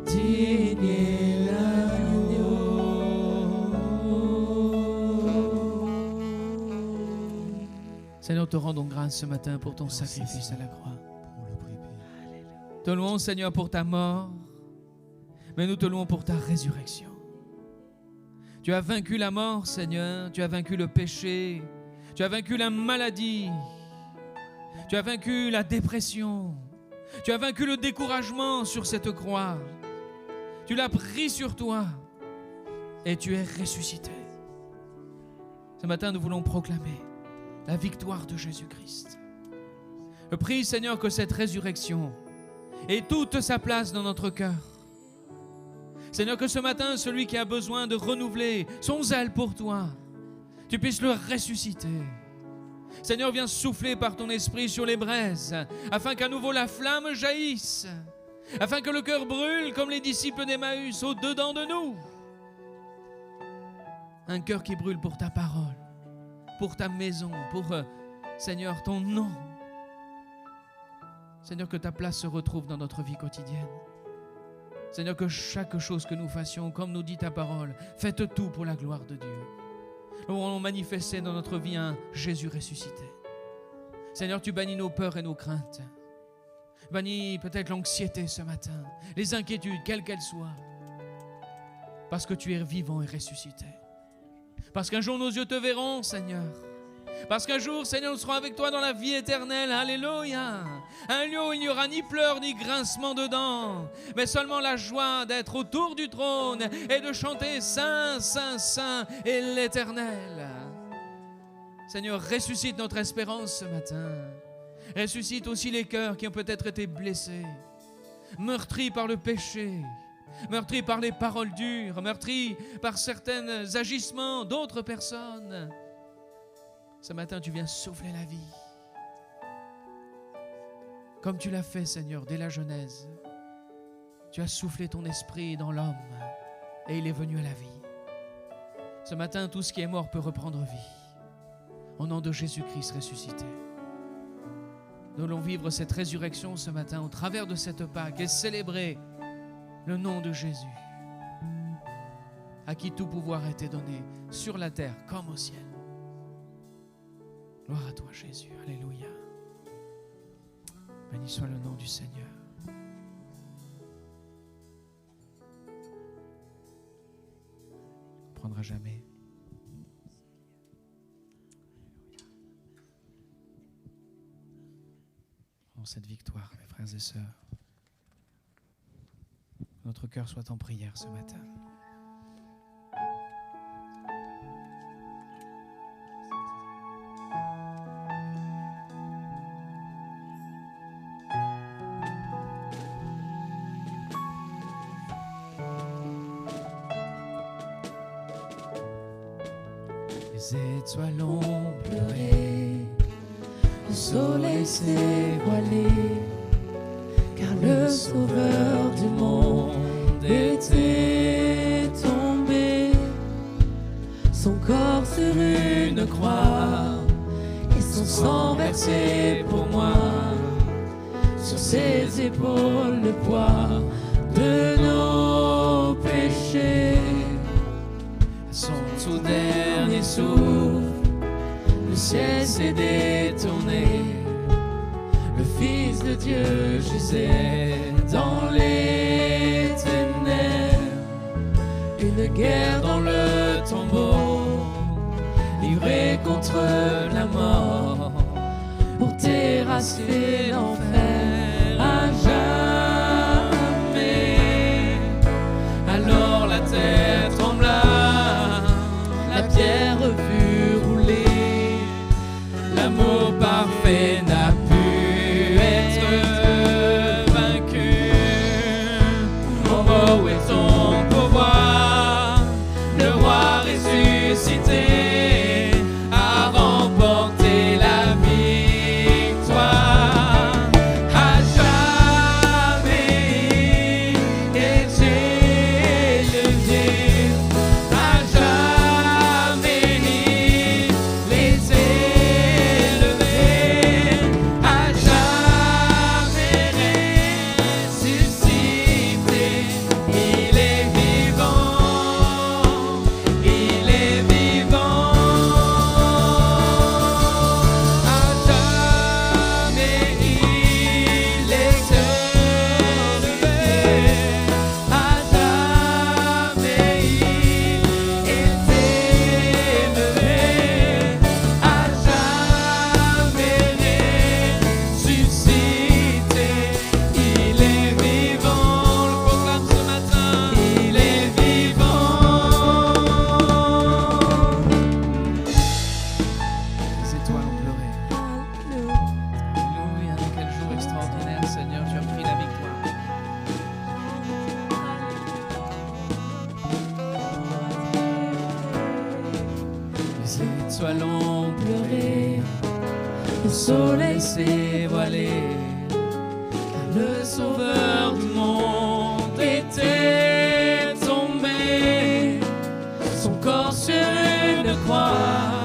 S2: digne est l'agneau.
S1: Seigneur, te rendons grâce ce matin pour ton sacrifice à la croix. Te louons, Seigneur, pour ta mort, mais nous te louons pour ta résurrection. Tu as vaincu la mort, Seigneur, tu as vaincu le péché, tu as vaincu la maladie, tu as vaincu la dépression, tu as vaincu le découragement sur cette croix. Tu l'as pris sur toi et tu es ressuscité. Ce matin, nous voulons proclamer la victoire de Jésus-Christ. Je prie, Seigneur, que cette résurrection ait toute sa place dans notre cœur. Seigneur, que ce matin, celui qui a besoin de renouveler son zèle pour toi, tu puisses le ressusciter. Seigneur, viens souffler par ton esprit sur les braises, afin qu'à nouveau la flamme jaillisse, afin que le cœur brûle comme les disciples d'Emmaüs au-dedans de nous. Un cœur qui brûle pour ta parole, pour ta maison, pour, Seigneur, ton nom. Seigneur, que ta place se retrouve dans notre vie quotidienne. Seigneur, que chaque chose que nous fassions, comme nous dit ta parole, faites tout pour la gloire de Dieu. Nous voulons manifester dans notre vie un Jésus ressuscité. Seigneur, tu bannis nos peurs et nos craintes. Bannis peut-être l'anxiété ce matin, les inquiétudes, quelles qu'elles soient. Parce que tu es vivant et ressuscité. Parce qu'un jour nos yeux te verront, Seigneur. Parce qu'un jour, Seigneur, nous serons avec toi dans la vie éternelle. Alléluia. Un lieu où il n'y aura ni pleurs ni grincement de dents, mais seulement la joie d'être autour du trône et de chanter Saint, Saint, Saint et l'Éternel. Seigneur, ressuscite notre espérance ce matin. Ressuscite aussi les cœurs qui ont peut-être été blessés, meurtris par le péché, meurtris par les paroles dures, meurtris par certains agissements d'autres personnes. Ce matin, tu viens souffler la vie. Comme tu l'as fait, Seigneur, dès la Genèse. Tu as soufflé ton esprit dans l'homme et il est venu à la vie. Ce matin, tout ce qui est mort peut reprendre vie. Au nom de Jésus-Christ ressuscité. Nous allons vivre cette résurrection ce matin au travers de cette Pâque et célébrer le nom de Jésus, à qui tout pouvoir a été donné sur la terre comme au ciel. Gloire à toi, Jésus. Alléluia. Béni soit le nom du Seigneur. On ne prendra jamais. Dans cette victoire, mes frères et sœurs, que notre cœur soit en prière ce matin. Les étoiles ont pleuré, le soleil s'est voilé, car le Sauveur du monde était tombé. Son corps sur une croix et son sang versé pour moi. Sur ses épaules le poids de nos péchés. À son tout dernier souffle, le ciel s'est détourné. Le Fils de Dieu gisait dans les ténèbres. Une guerre dans le tombeau, livrée contre la mort, pour terrasser l'enfer à jamais. Alors la terre trembla, la pierre fut roulée, l'amour parfait n'a pu être vaincu. Oh, où est ton pouvoir, le roi ressuscité a remporté la vie.
S2: allons pleurer. Le soleil s'est voilé, le sauveur du monde était tombé. Son corps sur une croix,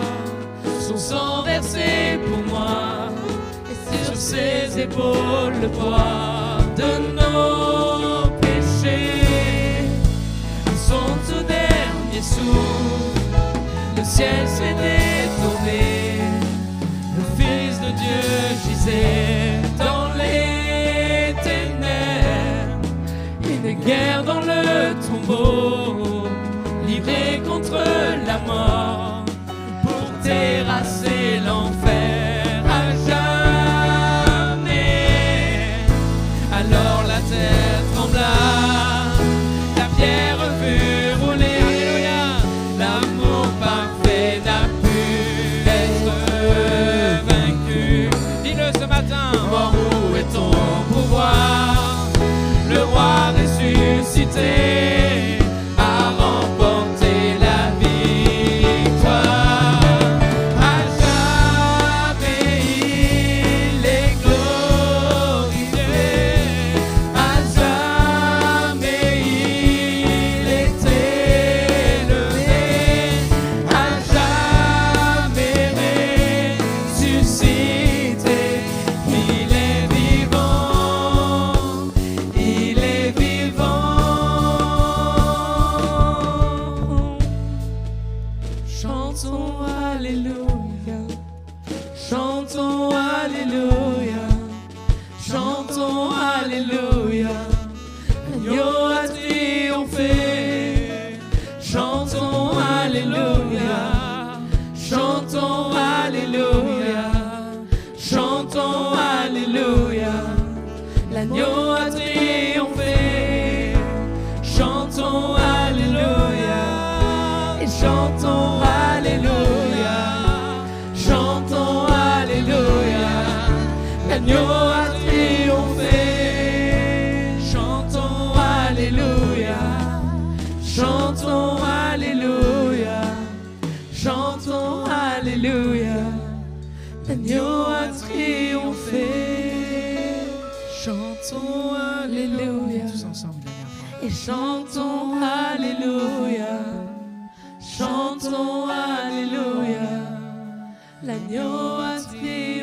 S2: son sang versé pour moi, et sur ses épaules le poids de nos péchés. À son tout dernier souffle, le ciel s'est détourné, le Fils de Dieu gisait dans les ténèbres. Il n'est guère dans le tombeau, livré contre la mort, pour terrasser l'enfer à jamais. Alors la terre trembla, la pierre fut roulée. Alléluia. L'amour parfait n'a pu être vaincu. Dis-le ce matin. Mort, où est ton pouvoir? Le roi ressuscité a remporté la victoire. À jamais il est glorifié, à jamais il est élevé, à jamais ressuscité. Il est vivant, il est vivant. Chantons Alléluia, chantons Alléluia, chantons Alléluia. L'agneau a triomphé. Chantons Alléluia, chantons Alléluia, chantons Alléluia. L'agneau a triomphé. Chantons Alléluia, et chantons Alléluia, chantons Alléluia. L'agneau a triomphé. Chantons Alléluia, chantons Alléluia, chantons Alléluia. L'agneau a triomphé. Chantons Alléluia.
S1: Tous ensemble, une dernière fois.
S2: Et chantons Alléluia, chantons Alléluia. L'agneau a triomphé.